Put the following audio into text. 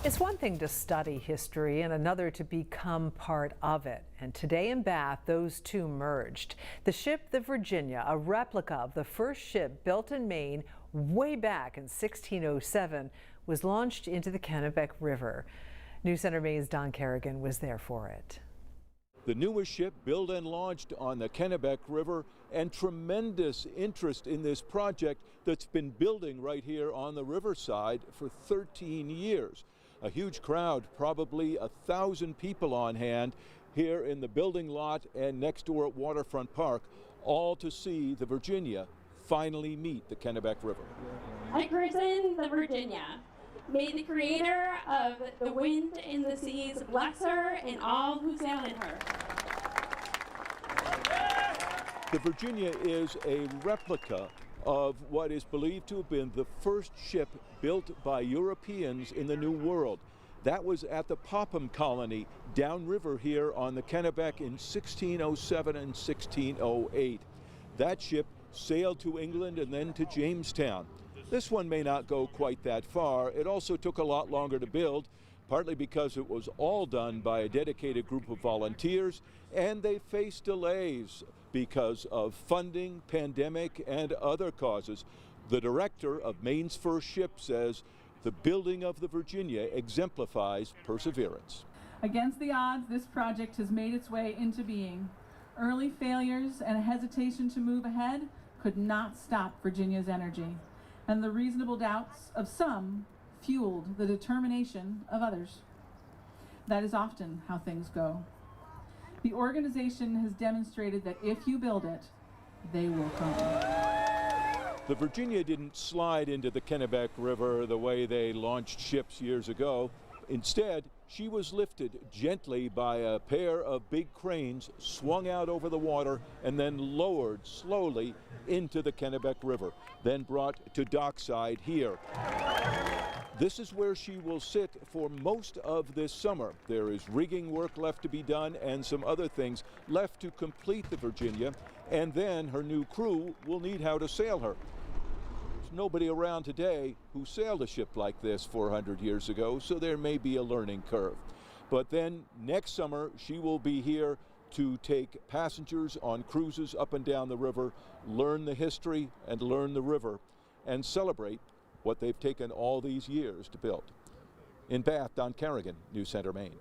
It's one thing to study history and another to become part of it. And today in Bath, those two merged. The ship, the Virginia, a replica of the first ship built in Maine way back in 1607, was launched into the Kennebec River. News Center Maine's Don Kerrigan was there for it. The newest ship built and launched on the Kennebec River, and tremendous interest in this project that's been building right here on the riverside for 13 years. A huge crowd, probably 1,000 people on hand here in the building lot and next door at Waterfront Park, all to see the Virginia finally meet the Kennebec River. I christen the Virginia. May the creator of the wind and the seas bless her and all who sail in her. The Virginia is a replica of what is believed to have been the first ship built by Europeans in the New World. That was at the Popham Colony downriver here on the Kennebec in 1607 and 1608. That ship sailed to England and then to Jamestown. This one may not go quite that far. It also took a lot longer to build, partly because it was all done by a dedicated group of volunteers, and they faced delays because of funding, pandemic, and other causes. The director of Maine's first ship says the building of the Virginia exemplifies perseverance. Against the odds, this project has made its way into being. Early failures and a hesitation to move ahead could not stop Virginia's energy, and the reasonable doubts of some fueled the determination of others. That is often how things go. The organization has demonstrated that if you build it, they will come. The Virginia didn't slide into the Kennebec River the way they launched ships years ago. Instead, she was lifted gently by a pair of big cranes, swung out over the water, and then lowered slowly into the Kennebec River, then brought to dockside here. This is where she will sit for most of this summer. There is rigging work left to be done and some other things left to complete the Virginia, and then her new crew will need how to sail her. There's nobody around today who sailed a ship like this 400 years ago, so there may be a learning curve. But then next summer, she will be here to take passengers on cruises up and down the river, learn the history and learn the river, and celebrate what they've taken all these years to build. In Bath, Don Kerrigan, News Center, Maine.